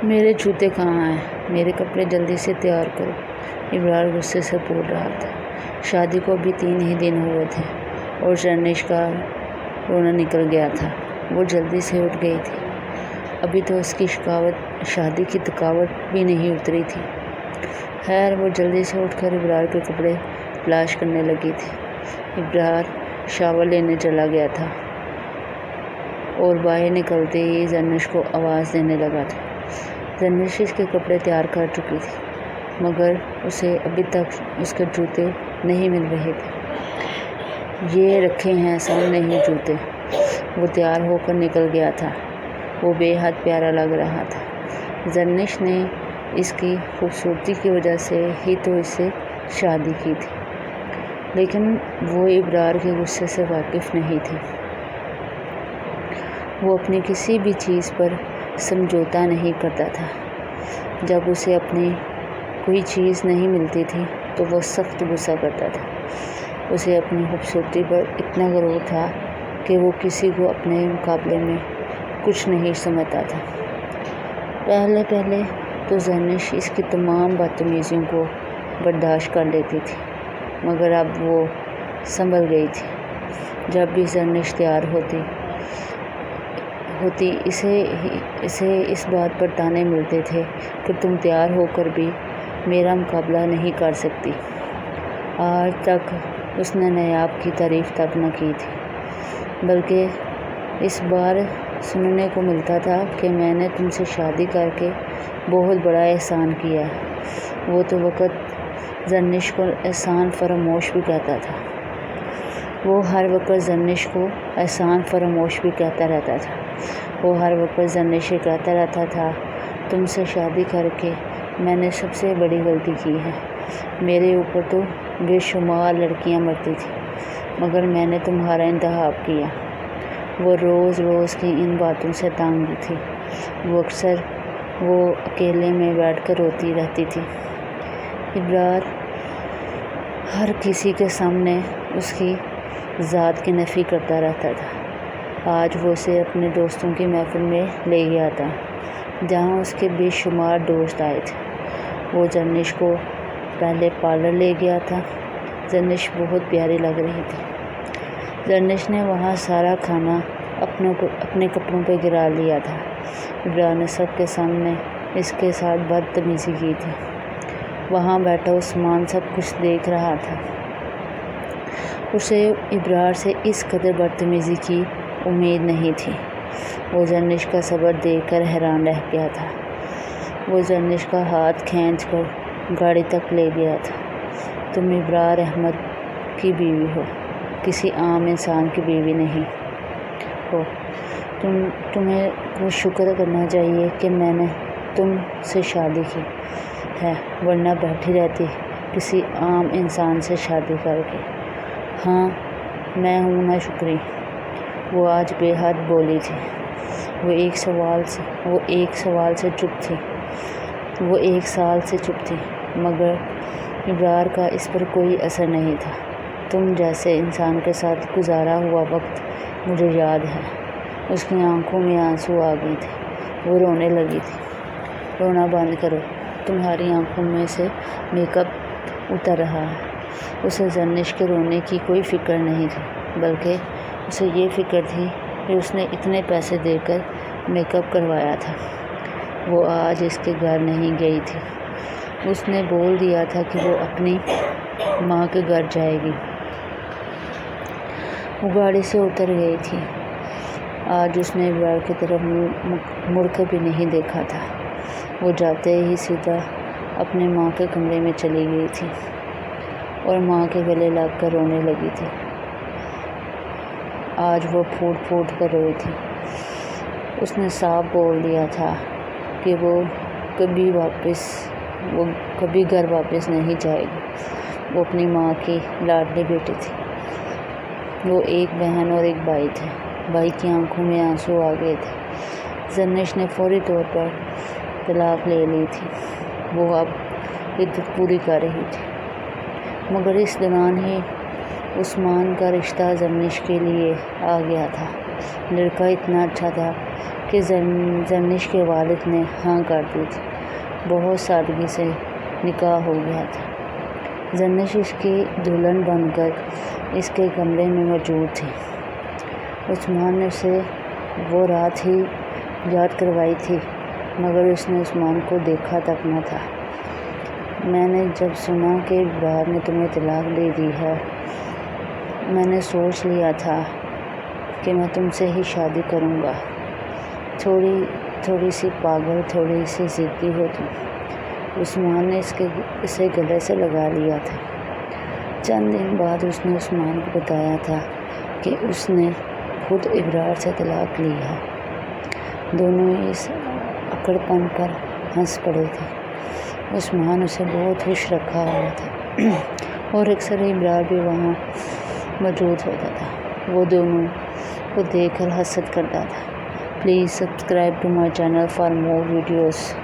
میرے جوتے کہاں ہیں؟ میرے کپڑے جلدی سے تیار کرو، ابرار غصے سے بول رہا تھا۔ شادی کو ابھی 3 ہی دن ہوئے تھے اور زرنش کا رونا نکل گیا تھا۔ وہ جلدی سے اٹھ گئی تھی۔ ابھی تو اس کی شادی کی تھکاوٹ بھی نہیں اتری تھی۔ خیر، وہ جلدی سے اٹھ کر ابرار کے کپڑے تلاش کرنے لگی تھی۔ ابرار شاور لینے چلا گیا تھا اور باہر نکلتے ہی زرنش کو آواز دینے لگا تھا۔ زرنش اس کے کپڑے تیار کر چکی تھی، مگر اسے ابھی تک اس کے جوتے نہیں مل رہے تھے۔ یہ رکھے ہیں سامنے ہی جوتے۔ وہ تیار ہو کر نکل گیا تھا۔ وہ بے حد پیارا لگ رہا تھا۔ زرنش نے اس کی خوبصورتی کی وجہ سے ہی تو اس سے شادی کی تھی، لیکن وہ ابرار کے غصے سے واقف نہیں تھی۔ وہ اپنی کسی بھی چیز پر سمجھوتا نہیں کرتا تھا۔ جب اسے اپنی کوئی چیز نہیں ملتی تھی تو وہ سخت غصہ کرتا تھا۔ اسے اپنی خوبصورتی پر اتنا غرور تھا کہ وہ کسی کو اپنے مقابلے میں کچھ نہیں سمجھتا تھا۔ پہلے تو زرنش اس کی تمام بدتمیزیوں کو برداشت کر لیتی تھی، مگر اب وہ سنبھل گئی تھی۔ جب بھی زرنش تیار ہوتی اسے اس بات پر طعنے ملتے تھے کہ تم تیار ہو کر بھی میرا مقابلہ نہیں کر سکتی۔ آج تک اس نے نایاب کی تعریف تک نہ کی تھی، بلکہ اس بار سننے کو ملتا تھا کہ میں نے تم سے شادی کر کے بہت بڑا احسان کیا ہے۔ وہ تو وقت زرنش کو احسان فراموش بھی کہتا تھا۔ وہ ہر وقت زرنش کو احسان فراموش بھی کہتا رہتا تھا۔ وہ ہر وقت زرنش سے کہتا رہتا تھا، تم سے شادی کر کے میں نے سب سے بڑی غلطی کی ہے۔ میرے اوپر تو بے شمار لڑکیاں مرتی تھیں، مگر میں نے تمہارا انتخاب کیا۔ وہ روز کی ان باتوں سے تنگ تھی۔ وہ اکیلے میں بیٹھ کر روتی رہتی تھی۔ ابرار ہر کسی کے سامنے اس کی ذات کی نفی کرتا رہتا تھا۔ آج وہ اسے اپنے دوستوں کی محفل میں لے گیا تھا، جہاں اس کے بے شمار دوست آئے تھے۔ وہ زرنش کو پہلے پارلر لے گیا تھا۔ زرنش بہت پیاری لگ رہی تھی۔ زرنش نے وہاں سارا کھانا اپنے کپڑوں پہ گرا لیا تھا۔ ابرار نے سب کے سامنے اس کے ساتھ بدتمیزی کی تھی۔ وہاں بیٹھا عثمان سب کچھ دیکھ رہا تھا۔ اسے ابرار سے اس قدر بدتمیزی کی امید نہیں تھی۔ وہ زرنش کا صبر دیکھ کر حیران رہ گیا تھا۔ وہ زرنش کا ہاتھ کھینچ کر گاڑی تک لے گیا تھا۔ تم ابرار احمد کی بیوی ہو، کسی عام انسان کی بیوی نہیں ہو۔ تمہیں وہ شکر کرنا چاہیے کہ میں نے تم سے شادی کی ہے، ورنہ بیٹھی رہتی کسی عام انسان سے شادی کر کے۔ ہاں، میں ہوں نا شکری۔ وہ آج بے حد بولی تھی۔ وہ ایک سال سے چپ تھی، مگر ابرار کا اس پر کوئی اثر نہیں تھا۔ تم جیسے انسان کے ساتھ گزارا ہوا وقت مجھے یاد ہے۔ اس کی آنکھوں میں آنسو آ گئے تھے۔ وہ رونے لگی تھی۔ رونا بند کرو، تمہاری آنکھوں میں سے میک اپ اتر رہا ہے۔ اسے زرنش کے رونے کی کوئی فکر نہیں تھی، بلکہ اسے یہ فکر تھی کہ اس نے اتنے پیسے دے کر میک اپ کروایا تھا۔ وہ آج اس کے گھر نہیں گئی تھی۔ اس نے بول دیا تھا کہ وہ اپنی ماں کے گھر جائے گی۔ وہ گاڑی سے اتر گئی تھی۔ آج اس نے ابرار کی طرف مڑ کر بھی نہیں دیکھا تھا۔ وہ جاتے ہی سیدھا اپنے ماں کے کمرے میں چلی گئی تھی اور ماں کے گلے لگ کر رونے لگی تھی۔ آج وہ پھوٹ کر روئی تھی۔ اس نے صاف بول دیا تھا کہ وہ کبھی گھر واپس نہیں جائے گی۔ وہ اپنی ماں کی لاڈلی بیٹی تھی۔ وہ ایک بہن اور ایک بھائی تھے۔ بھائی کی آنکھوں میں آنسو آ گئے تھے۔ زرنش نے فوری طور پر طلاق لے لی تھی۔ وہ اب عدت پوری کر رہی تھی، مگر اس دوران ہی عثمان کا رشتہ زرنش کے لیے آ گیا تھا۔ لڑکا اتنا اچھا تھا کہ زرنش کے والد نے ہاں کر دی تھی۔ بہت سادگی سے نکاح ہو گیا تھا۔ زرنش اس کی دلہن بن کر اس کے کمرے میں موجود تھی۔ عثمان نے اسے وہ رات ہی یاد کروائی تھی، مگر اس نے عثمان کو دیکھا تک نہ تھا۔ میں نے جب سنا کہ ابرار نے تمہیں طلاق دے دی ہے، میں نے سوچ لیا تھا کہ میں تم سے ہی شادی کروں گا۔ تھوڑی سی پاگل، تھوڑی سی ضدی ہو تم۔ عثمان نے اسے گلے سے لگا لیا تھا۔ چند دن بعد اس نے عثمان کو بتایا تھا کہ اس نے خود ابرار سے طلاق لی ہے۔ دونوں اس اکڑ پن پر ہنس پڑے تھے۔ عثمان اسے بہت خوش رکھا ہوا تھا اور اکثر ابرار بھی وہاں موجود ہوتا تھا۔ وہ دونوں کو دیکھ کر حسد کرتا تھا۔ Please subscribe to my channel for more videos.